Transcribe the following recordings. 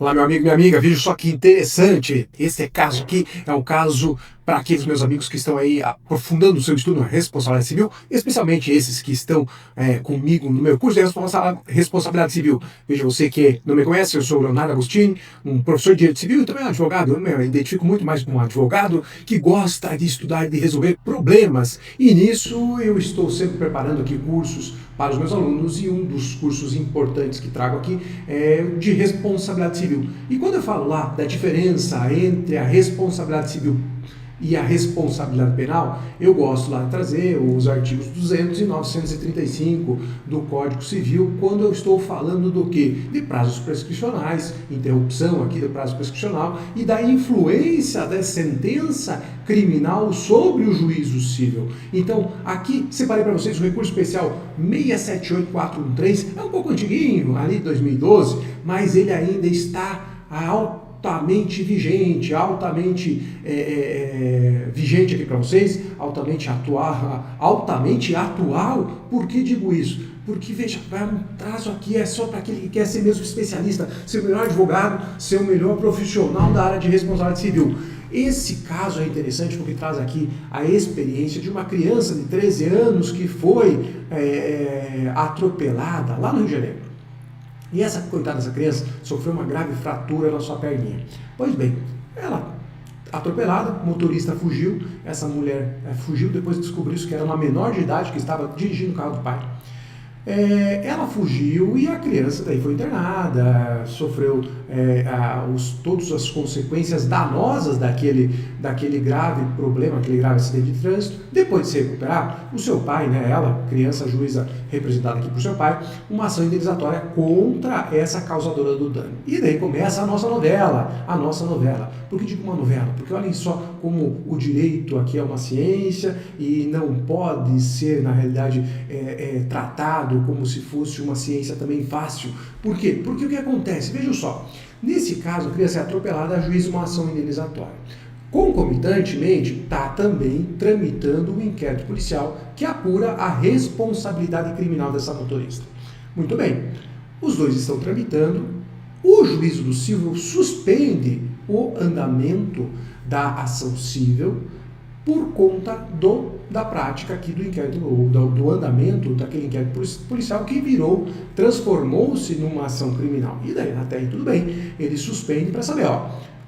Olá, meu amigo, minha amiga, veja só que interessante. Esse caso aqui é um caso para aqueles meus amigos que estão aí aprofundando o seu estudo na responsabilidade civil, especialmente esses que estão comigo no meu curso de responsabilidade civil. Veja, você que não me conhece, eu sou o Leonardo Agostini, um professor de direito civil e também um advogado. Eu me identifico muito mais como um advogado que gosta de estudar e de resolver problemas. E nisso eu estou sempre preparando aqui cursos para os meus alunos, e um dos cursos importantes que trago aqui é de responsabilidade civil. E quando eu falo lá da diferença entre a responsabilidade civil e a responsabilidade penal, eu gosto lá de trazer os artigos 200 e 935 do Código Civil, quando eu estou falando do que? De prazos prescricionais, interrupção aqui do prazo prescricional e da influência da sentença criminal sobre o juízo civil. Então, aqui separei para vocês o recurso especial 678413, é um pouco antiguinho, ali de 2012, mas ele ainda está altamente vigente, vigente aqui para vocês, altamente atual. Por que digo isso? Porque, veja, um prazo aqui é só para aquele que quer ser mesmo especialista, ser o melhor advogado, ser o melhor profissional da área de responsabilidade civil. Esse caso é interessante porque traz aqui a experiência de uma criança de 13 anos que foi atropelada lá no Rio de Janeiro. E essa, coitada dessa criança, sofreu uma grave fratura na sua perninha. Pois bem, ela, atropelada, o motorista fugiu, essa mulher fugiu, depois descobriu-se que era uma menor de idade que estava dirigindo o carro do pai. Ela fugiu e a criança daí foi internada, sofreu todas as consequências danosas daquele grave problema, aquele grave acidente de trânsito. Depois de se recuperar, o seu pai, ela, criança, juíza representada aqui por seu pai, uma ação indenizatória contra essa causadora do dano. E daí começa a nossa novela. Por que digo uma novela? Porque olhem só como o direito aqui é uma ciência e não pode ser, na realidade, tratado como se fosse uma ciência também fácil. Por quê? Porque o que acontece? Vejam só, nesse caso, a criança é atropelada, ajuiza uma ação indenizatória. Concomitantemente, está também tramitando um inquérito policial que apura a responsabilidade criminal dessa motorista. Muito bem, os dois estão tramitando, o juízo do civil suspende o andamento da ação civil por conta da prática aqui do inquérito, do andamento daquele inquérito policial que transformou-se numa ação criminal. E daí, até aí tudo bem, ele suspende para saber,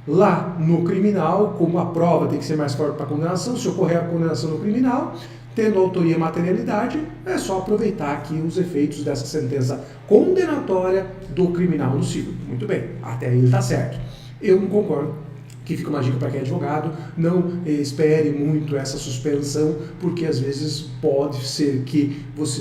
lá no criminal, como a prova tem que ser mais forte para a condenação, se ocorrer a condenação no criminal, tendo autoria e materialidade, é só aproveitar aqui os efeitos dessa sentença condenatória do criminal no civil. Muito bem, até aí está certo. Eu não concordo. Que fica uma dica para quem é advogado, não espere muito essa suspensão, porque às vezes pode ser que você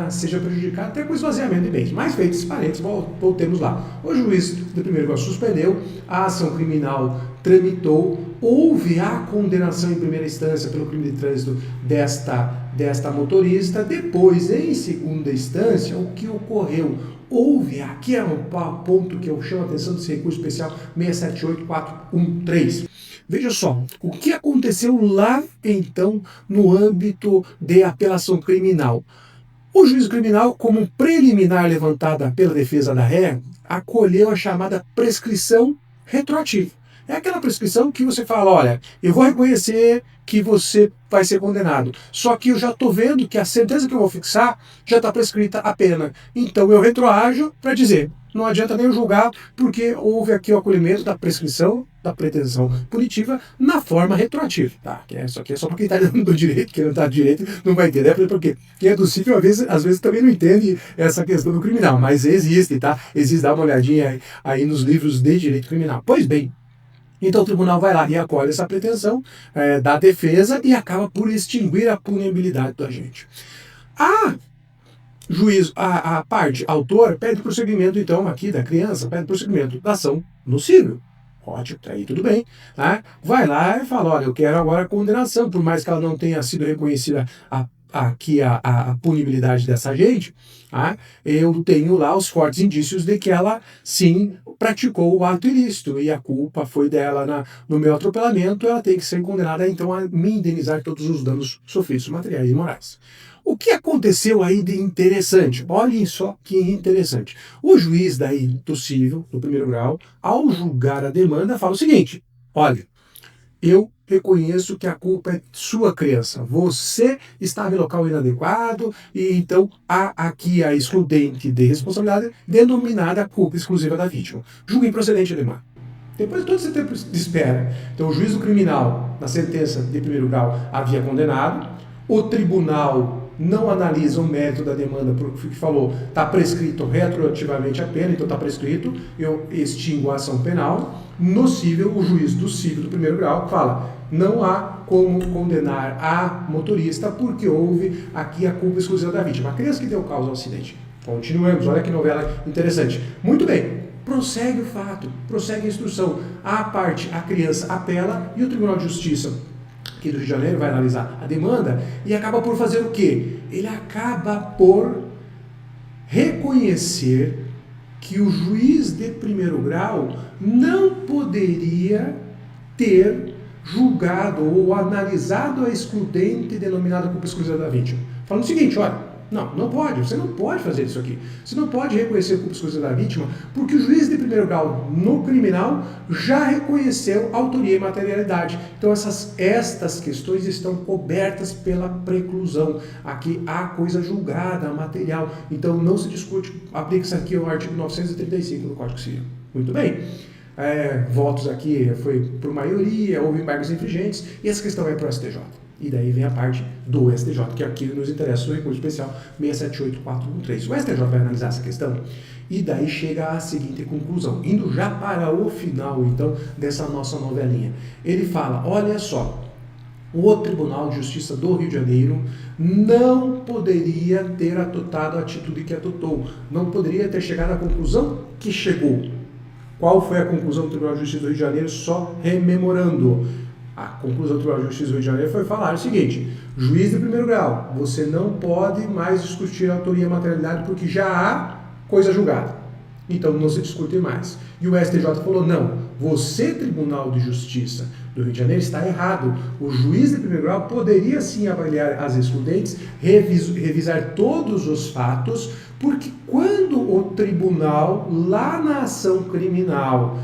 seja prejudicado até com esvaziamento de bens. Mas feitos esses parênteses, voltemos lá. O juiz do primeiro grau suspendeu, a ação criminal tramitou, houve a condenação em primeira instância pelo crime de trânsito desta motorista, depois, em segunda instância, o que ocorreu? Houve, aqui é um ponto que eu chamo a atenção desse recurso especial 678413. Veja só, o que aconteceu lá, então, no âmbito de apelação criminal? O juízo criminal, como preliminar levantada pela defesa da ré, acolheu a chamada prescrição retroativa. É aquela prescrição que você fala, olha, eu vou reconhecer que você vai ser condenado, só que eu já estou vendo que a sentença que eu vou fixar já está prescrita a pena. Então eu retroajo para dizer, não adianta nem eu julgar, porque houve aqui o acolhimento da prescrição, da pretensão punitiva, na forma retroativa. Tá? Isso aqui é só para quem está dando do direito, quem não está do direito não vai entender, porque quem é do civil às vezes também não entende essa questão do criminal, mas existe, tá? Existe, dá uma olhadinha aí nos livros de direito criminal. Pois bem, então o tribunal vai lá e acolhe essa pretensão da defesa e acaba por extinguir a punibilidade do agente. A parte autor pede prosseguimento, então, aqui da criança, pede prosseguimento da ação no civil. Ótimo, aí tudo bem. Tá? Vai lá e fala, olha, eu quero agora a condenação, por mais que ela não tenha sido reconhecida aqui a punibilidade dessa gente, tá? Eu tenho lá os fortes indícios de que ela, sim, praticou o ato ilícito e a culpa foi dela no meu atropelamento, ela tem que ser condenada, então, a me indenizar todos os danos sofridos materiais e morais. O que aconteceu aí de interessante? Olhem só que interessante. O juiz daí do civil, do primeiro grau, ao julgar a demanda, fala o seguinte: olha, eu reconheço que a culpa é sua, criança. Você estava em local inadequado e então há aqui a excludente de responsabilidade denominada culpa exclusiva da vítima. Julgo improcedente, Ademar. Depois de todo esse tempo de espera, então o juízo criminal, na sentença de primeiro grau, havia condenado, o tribunal não analisa o mérito da demanda, porque falou, está prescrito retroativamente a pena, então está prescrito, eu extingo a ação penal. No cível, o juiz do cível do primeiro grau fala, não há como condenar a motorista porque houve aqui a culpa exclusiva da vítima, a criança que deu causa ao acidente. Continuemos, olha que novela interessante. Muito bem, prossegue o fato, prossegue a instrução. A criança apela e o Tribunal de Justiça aqui do Rio de Janeiro vai analisar a demanda e acaba por fazer o quê? Ele acaba por reconhecer que o juiz de primeiro grau não poderia ter julgado ou analisado a excludente denominada culpa exclusiva da vítima. Falando o seguinte, olha, não pode, você não pode fazer isso aqui. Você não pode reconhecer a culpa exclusiva da vítima porque o juiz de primeiro grau no criminal já reconheceu autoria e materialidade. Então estas questões estão cobertas pela preclusão. Aqui há coisa julgada, material. Então não se discute, aplica-se aqui ao artigo 935 do Código Civil. Muito bem. Votos aqui foi por maioria, houve embargos infringentes e essa questão é para o STJ. E daí vem a parte do STJ, que aqui nos interessa o recurso especial 678413. O STJ vai analisar essa questão e daí chega à seguinte conclusão, indo já para o final, então, dessa nossa novelinha. Ele fala, olha só, o Tribunal de Justiça do Rio de Janeiro não poderia ter adotado a atitude que adotou, não poderia ter chegado à conclusão que chegou. Qual foi a conclusão do Tribunal de Justiça do Rio de Janeiro? Só rememorando. A conclusão do Tribunal de Justiça do Rio de Janeiro foi falar o seguinte, juiz de primeiro grau, você não pode mais discutir a autoria e a materialidade porque já há coisa julgada. Então não se discute mais. E o STJ falou, não, você, Tribunal de Justiça do Rio de Janeiro, está errado. O juiz de primeiro grau poderia sim avaliar as excludentes, revisar todos os fatos, porque quando o tribunal, lá na ação criminal,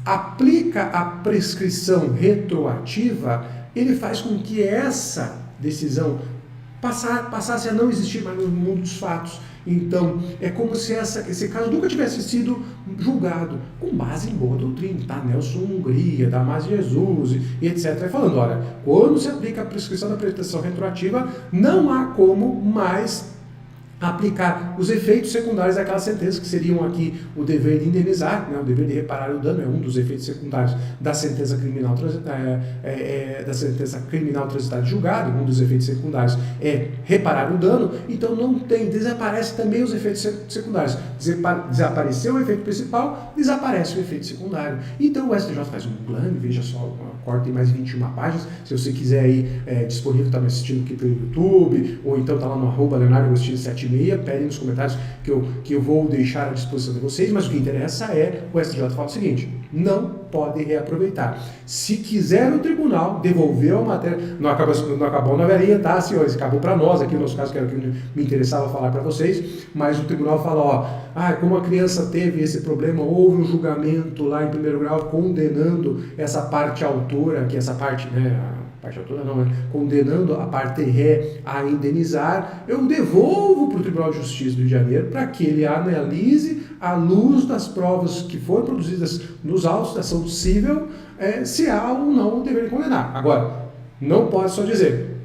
aplica a prescrição retroativa, ele faz com que essa decisão passasse a não existir mais no mundo dos fatos. Então, é como se esse caso nunca tivesse sido julgado, com base em boa doutrina, tá? Nelson Hungria, Damásio Jesus e etc. Vai falando, olha, quando se aplica a prescrição da prescrição retroativa, não há como mais aplicar os efeitos secundários daquela sentença, que seriam aqui o dever de indenizar, né, o dever de reparar o dano, é um dos efeitos secundários da sentença criminal, transitada de julgado, um dos efeitos secundários é reparar o dano, então desaparece também os efeitos secundários. Desapareceu o efeito principal, desaparece o efeito secundário. Então o STJ faz um plano, veja só, o corte tem mais de 21 páginas, se você quiser aí, disponível, está me assistindo aqui pelo YouTube, ou então está lá no @LeonardoAgostini76, pedem nos comentários que eu vou deixar à disposição de vocês, mas o que interessa é, o STJ fala o seguinte, não pode reaproveitar. Se quiser o tribunal devolver a matéria, não acabou a novelinha, tá, senhores? Acabou para nós, aqui no nosso caso, que era o que me interessava falar para vocês, mas o tribunal fala, como a criança teve esse problema, houve um julgamento lá em primeiro grau condenando essa parte autora, que essa parte, né, condenando a parte ré a indenizar, eu devolvo para o Tribunal de Justiça do Rio de Janeiro para que ele analise, à luz das provas que foram produzidas nos autos da ação civil, se há ou não o dever de condenar. Agora, não pode só dizer,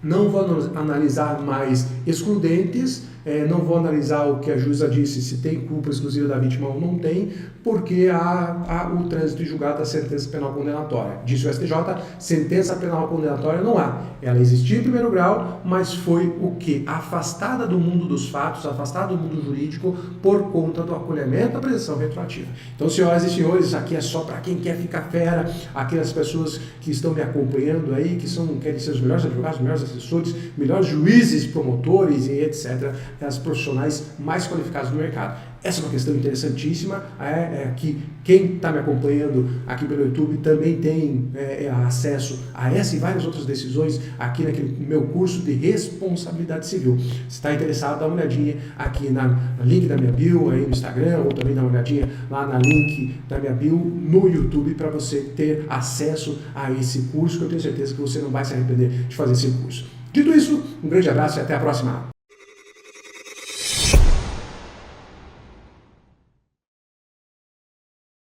não vou analisar mais excludentes não vou analisar o que a juíza disse, se tem culpa exclusiva da vítima ou não tem, porque há o trânsito em julgado da sentença penal condenatória. Disse o STJ, sentença penal condenatória não há. Ela existia em primeiro grau, mas foi o quê? Afastada do mundo dos fatos, afastada do mundo jurídico por conta do acolhimento da prescrição retroativa. Então, senhoras e senhores, aqui é só para quem quer ficar fera, aquelas pessoas que estão me acompanhando aí, querem ser os melhores advogados, os melhores assessores, melhores juízes, promotores e etc., as profissionais mais qualificados do mercado. Essa é uma questão interessantíssima, que quem está me acompanhando aqui pelo YouTube também tem acesso a essa e várias outras decisões aqui naquele meu curso de responsabilidade civil. Se está interessado, dá uma olhadinha aqui no link da minha bio aí no Instagram, ou também dá uma olhadinha lá na link da minha bio no YouTube para você ter acesso a esse curso, que eu tenho certeza que você não vai se arrepender de fazer esse curso. Dito isso, um grande abraço e até a próxima.